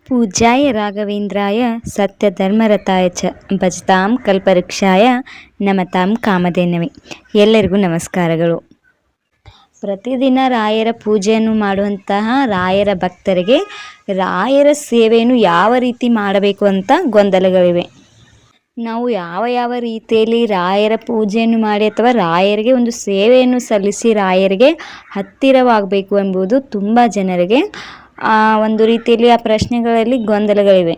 ಪೂಜ್ಯಾಯ ರಾಘವೇಂದ್ರಾಯ ಸತ್ಯಧರ್ಮರತಾಯ ಚ ಭಜತಾಂ ಕಲ್ಪವೃಕ್ಷಾಯ ನಮತಾಂ ಕಾಮಧೇನವೇ. ಎಲ್ಲರಿಗೂ ನಮಸ್ಕಾರಗಳು. ಪ್ರತಿದಿನ ರಾಯರ ಪೂಜೆಯನ್ನು ಮಾಡುವಂತಹ ರಾಯರ ಭಕ್ತರಿಗೆ ರಾಯರ ಸೇವೆಯನ್ನು ಯಾವ ರೀತಿ ಮಾಡಬೇಕು ಅಂತ ಗೊಂದಲಗಳಿವೆ. ನಾವು ಯಾವ ರೀತಿಯಲ್ಲಿ ರಾಯರ ಪೂಜೆಯನ್ನು ಮಾಡಿ ಅಥವಾ ರಾಯರಿಗೆ ಒಂದು ಸೇವೆಯನ್ನು ಸಲ್ಲಿಸಿ ರಾಯರಿಗೆ ಹತ್ತಿರವಾಗಬೇಕು ಎಂಬುದು ತುಂಬ ಜನರಿಗೆ ಒಂದು ರೀತಿಯಲ್ಲಿ ಆ ಪ್ರಶ್ನೆಗಳಲ್ಲಿ ಗೊಂದಲಗಳಿವೆ.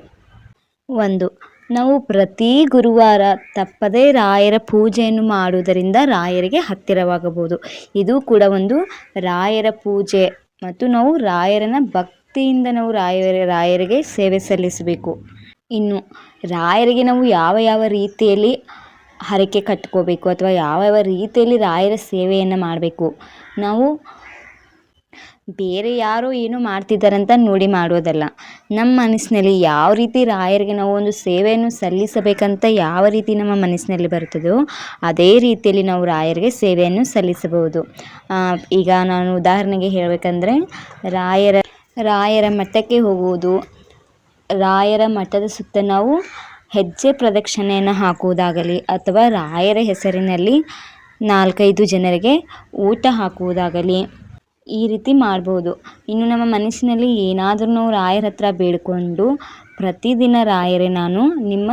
ನಾವು ಪ್ರತಿ ಗುರುವಾರ ತಪ್ಪದೇ ರಾಯರ ಪೂಜೆಯನ್ನು ಮಾಡುವುದರಿಂದ ರಾಯರಿಗೆ ಹತ್ತಿರವಾಗಬಹುದು. ಇದು ಕೂಡ ಒಂದು ರಾಯರ ಪೂಜೆ ಮತ್ತು ನಾವು ರಾಯರನ್ನ ಭಕ್ತಿಯಿಂದ ನಾವು ರಾಯರಿಗೆ ಸೇವೆ ಸಲ್ಲಿಸಬೇಕು. ಇನ್ನು ರಾಯರಿಗೆ ನಾವು ಯಾವ ರೀತಿಯಲ್ಲಿ ಹರಕೆ ಕಟ್ಕೋಬೇಕು ಅಥವಾ ಯಾವ ರೀತಿಯಲ್ಲಿ ರಾಯರ ಸೇವೆಯನ್ನು ಮಾಡಬೇಕು. ನಾವು ಬೇರೆ ಯಾರೋ ಏನು ಮಾಡ್ತಿದ್ದಾರಂತ ನೋಡಿ ಮಾಡೋದಲ್ಲ. ನಮ್ಮ ಮನಸ್ಸಿನಲ್ಲಿ ಯಾವ ರೀತಿ ರಾಯರಿಗೆ ನಾವು ಒಂದು ಸೇವೆಯನ್ನು ಸಲ್ಲಿಸಬೇಕಂತ ಯಾವ ರೀತಿ ನಮ್ಮ ಮನಸ್ಸಿನಲ್ಲಿ ಬರ್ತದೋ ಅದೇ ರೀತಿಯಲ್ಲಿ ನಾವು ರಾಯರಿಗೆ ಸೇವೆಯನ್ನು ಸಲ್ಲಿಸಬಹುದು. ಈಗ ನಾನು ಉದಾಹರಣೆಗೆ ಹೇಳಬೇಕಂದ್ರೆ ರಾಯರ ಮಠಕ್ಕೆ ಹೋಗುವುದು, ರಾಯರ ಮಠದ ಸುತ್ತ ನಾವು ಹೆಜ್ಜೆ ಪ್ರದಕ್ಷಿಣೆಯನ್ನು ಹಾಕುವುದಾಗಲಿ ಅಥವಾ ರಾಯರ ಹೆಸರಿನಲ್ಲಿ 4-5 ಜನರಿಗೆ ಊಟ ಹಾಕುವುದಾಗಲಿ ಈ ರೀತಿ ಮಾಡ್ಬೋದು. ಇನ್ನು ನಮ್ಮ ಮನಸ್ಸಿನಲ್ಲಿ ಏನಾದರೂ ನಾವು ರಾಯರ ಹತ್ರ ಬೇಡಿಕೊಂಡು ಪ್ರತಿದಿನ ರಾಯರೇ ನಾನು ನಿಮ್ಮ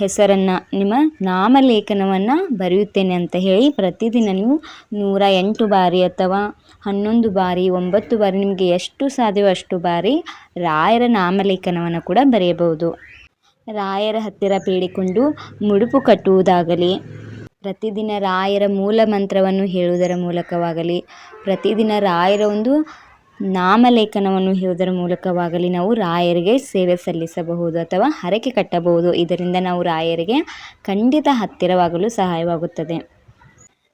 ಹೆಸರನ್ನು ನಿಮ್ಮ ನಾಮಲೇಖನವನ್ನು ಬರೆಯುತ್ತೇನೆ ಅಂತ ಹೇಳಿ ಪ್ರತಿದಿನ ನೀವು 108 ಬಾರಿ ಅಥವಾ 11 ಬಾರಿ 9 ಬಾರಿ ನಿಮಗೆ ಎಷ್ಟು ಸಾಧ್ಯವೋ ಅಷ್ಟು ಬಾರಿ ರಾಯರ ನಾಮಲೇಖನವನ್ನು ಕೂಡ ಬರೆಯಬಹುದು. ರಾಯರ ಹತ್ತಿರ ಬೇಡಿಕೊಂಡು ಮುಡುಪು ಕಟ್ಟುವುದಾಗಲಿ, ಪ್ರತಿದಿನ ರಾಯರ ಮೂಲ ಮಂತ್ರವನ್ನು ಹೇಳುವುದರ ಮೂಲಕವಾಗಲಿ, ಪ್ರತಿದಿನ ರಾಯರ ಒಂದು ನಾಮಲೇಖನವನ್ನು ಹೇಳುವುದರ ಮೂಲಕವಾಗಲಿ ನಾವು ರಾಯರಿಗೆ ಸೇವೆ ಸಲ್ಲಿಸಬಹುದು ಅಥವಾ ಹರಕೆ ಕಟ್ಟಬಹುದು. ಇದರಿಂದ ನಾವು ರಾಯರಿಗೆ ಖಂಡಿತ ಹತ್ತಿರವಾಗಲು ಸಹಾಯವಾಗುತ್ತದೆ.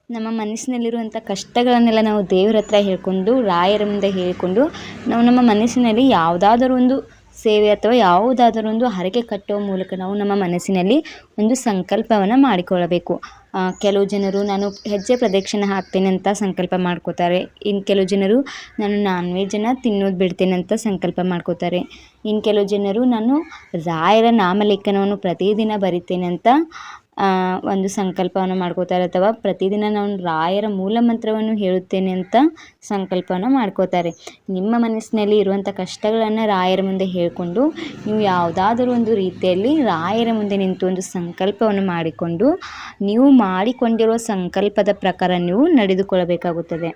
ನಮ್ಮ ಮನಸ್ಸಿನಲ್ಲಿರುವಂಥ ಕಷ್ಟಗಳನ್ನೆಲ್ಲ ನಾವು ದೇವರ ಹತ್ರ ಹೇಳ್ಕೊಂಡು ರಾಯರ ಮುಂದೆ ಹೇಳಿಕೊಂಡು ನಾವು ನಮ್ಮ ಮನಸ್ಸಿನಲ್ಲಿ ಯಾವುದಾದರೂ ಒಂದು ಸೇವೆ ಅಥವಾ ಯಾವುದಾದರೂ ಒಂದು ಹರಕೆ ಕಟ್ಟುವ ಮೂಲಕ ನಾವು ನಮ್ಮ ಮನಸ್ಸಿನಲ್ಲಿ ಒಂದು ಸಂಕಲ್ಪವನ್ನು ಮಾಡಿಕೊಳ್ಳಬೇಕು. ಕೆಲವು ಜನರು ನಾನು ಹೆಜ್ಜೆ ಪ್ರದಕ್ಷಿಣೆ ಹಾಕ್ತೇನೆ ಅಂತ ಸಂಕಲ್ಪ ಮಾಡ್ಕೋತಾರೆ. ಇನ್ನು ಕೆಲವು ಜನರು ನಾನು ನಾನ್ ವೆಜ್ಜನ್ನು ತಿನ್ನೋದು ಬಿಡ್ತೇನೆ ಅಂತ ಸಂಕಲ್ಪ ಮಾಡ್ಕೋತಾರೆ. ಇನ್ನು ಕೆಲವು ಜನರು ನಾನು ರಾಯರ ನಾಮಲೇಖನವನ್ನು ಪ್ರತಿದಿನ ಬರಿತೇನೆ ಅಂತ ಒಂದು ಸಂಕಲ್ಪವನ್ನು ಮಾಡ್ಕೋತಾರೆ ಅಥವಾ ಪ್ರತಿದಿನ ನಾನು ರಾಯರ ಮೂಲ ಮಂತ್ರವನ್ನು ಹೇಳುತ್ತೇನೆ ಅಂತ ಸಂಕಲ್ಪವನ್ನು ಮಾಡ್ಕೋತಾರೆ. ನಿಮ್ಮ ಮನಸ್ಸಿನಲ್ಲಿ ಇರುವಂಥ ಕಷ್ಟಗಳನ್ನು ರಾಯರ ಮುಂದೆ ಹೇಳಿಕೊಂಡು ನೀವು ಯಾವುದಾದರೂ ಒಂದು ರೀತಿಯಲ್ಲಿ ರಾಯರ ಮುಂದೆ ನಿಂತು ಒಂದು ಸಂಕಲ್ಪವನ್ನು ಮಾಡಿಕೊಂಡು ನೀವು ಮಾಡಿಕೊಂಡಿರುವ ಸಂಕಲ್ಪದ ಪ್ರಕಾರ ನೀವು ನಡೆದುಕೊಳ್ಳಬೇಕಾಗುತ್ತದೆ.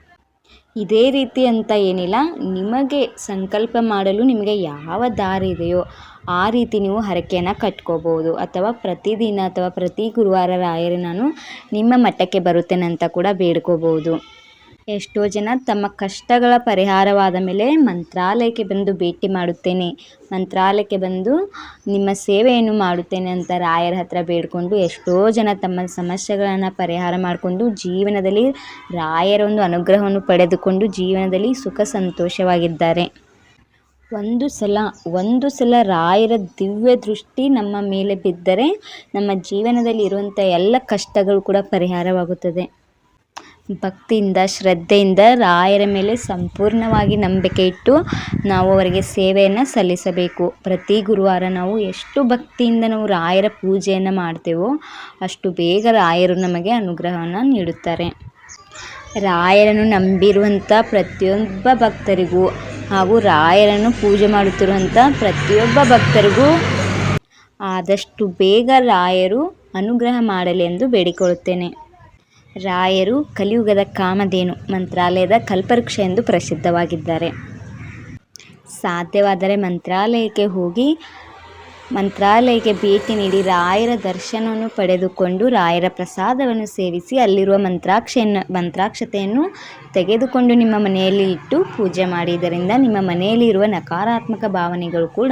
ಇದೇ ರೀತಿ ಅಂತ ಏನಿಲ್ಲ, ನಿಮಗೆ ಸಂಕಲ್ಪ ಮಾಡಲು ನಿಮಗೆ ಯಾವ ದಾರಿ ಇದೆಯೋ ಆ ರೀತಿ ನೀವು ಹರಕೆಯನ್ನು ಕಟ್ಕೋಬೋದು. ಅಥವಾ ಪ್ರತಿದಿನ ಅಥವಾ ಪ್ರತಿ ಗುರುವಾರ ರಾಯರೇ ನಾನು ನಿಮ್ಮ ಮಠಕ್ಕೆ ಬರುತ್ತೇನೆ ಅಂತ ಕೂಡ ಬೇಡ್ಕೋಬೋದು. ಎಷ್ಟೋ ಜನ ತಮ್ಮ ಕಷ್ಟಗಳ ಪರಿಹಾರವಾದ ಮೇಲೆ ಮಂತ್ರಾಲಯಕ್ಕೆ ಬಂದು ಭೇಟಿ ಮಾಡುತ್ತೇನೆ, ಮಂತ್ರಾಲಯಕ್ಕೆ ಬಂದು ನಿಮ್ಮ ಸೇವೆಯನ್ನು ಮಾಡುತ್ತೇನೆ ಅಂತ ರಾಯರ ಹತ್ರ ಬೇಡಿಕೊಂಡು ಎಷ್ಟೋ ಜನ ತಮ್ಮ ಸಮಸ್ಯೆಗಳನ್ನು ಪರಿಹಾರ ಮಾಡಿಕೊಂಡು ಜೀವನದಲ್ಲಿ ರಾಯರ ಒಂದು ಅನುಗ್ರಹವನ್ನು ಪಡೆದುಕೊಂಡು ಜೀವನದಲ್ಲಿ ಸುಖ ಸಂತೋಷವಾಗಿದ್ದಾರೆ. ಒಂದು ಸಲ ರಾಯರ ದಿವ್ಯ ದೃಷ್ಟಿ ನಮ್ಮ ಮೇಲೆ ಬಿದ್ದರೆ ನಮ್ಮ ಜೀವನದಲ್ಲಿ ಇರುವಂಥ ಎಲ್ಲ ಕಷ್ಟಗಳು ಕೂಡ ಪರಿಹಾರವಾಗುತ್ತದೆ. ಭಕ್ತಿಯಿಂದ ಶ್ರದ್ಧೆಯಿಂದ ರಾಯರ ಮೇಲೆ ಸಂಪೂರ್ಣವಾಗಿ ನಂಬಿಕೆ ಇಟ್ಟು ನಾವು ಅವರಿಗೆ ಸೇವೆಯನ್ನು ಸಲ್ಲಿಸಬೇಕು. ಪ್ರತಿ ಗುರುವಾರ ನಾವು ಎಷ್ಟು ಭಕ್ತಿಯಿಂದ ನಾವು ರಾಯರ ಪೂಜೆಯನ್ನು ಮಾಡ್ತೇವೋ ಅಷ್ಟು ಬೇಗ ರಾಯರು ನಮಗೆ ಅನುಗ್ರಹವನ್ನು ನೀಡುತ್ತಾರೆ. ರಾಯರನ್ನು ನಂಬಿರುವಂಥ ಪ್ರತಿಯೊಬ್ಬ ಭಕ್ತರಿಗೂ ಹಾಗೂ ರಾಯರನ್ನು ಪೂಜೆ ಮಾಡುತ್ತಿರುವಂಥ ಪ್ರತಿಯೊಬ್ಬ ಭಕ್ತರಿಗೂ ಆದಷ್ಟು ಬೇಗ ರಾಯರು ಅನುಗ್ರಹ ಮಾಡಲಿ ಎಂದು ಬೇಡಿಕೊಳ್ಳುತ್ತೇನೆ. ರಾಯರು ಕಲಿಯುಗದ ಕಾಮಧೇನು, ಮಂತ್ರಾಲಯದ ಕಲ್ಪವೃಕ್ಷ ಎಂದು ಪ್ರಸಿದ್ಧವಾಗಿದ್ದಾರೆ. ಸಾಧ್ಯವಾದರೆ ಮಂತ್ರಾಲಯಕ್ಕೆ ಭೇಟಿ ನೀಡಿ ರಾಯರ ದರ್ಶನವನ್ನು ಪಡೆದುಕೊಂಡು ರಾಯರ ಪ್ರಸಾದವನ್ನು ಸೇವಿಸಿ ಅಲ್ಲಿರುವ ಮಂತ್ರಾಕ್ಷತೆಯನ್ನು ತೆಗೆದುಕೊಂಡು ನಿಮ್ಮ ಮನೆಯಲ್ಲಿ ಇಟ್ಟು ಪೂಜೆ ಮಾಡಿ. ಇದರಿಂದ ನಿಮ್ಮ ಮನೆಯಲ್ಲಿ ಇರುವ ನಕಾರಾತ್ಮಕ ಭಾವನೆಗಳು ಕೂಡ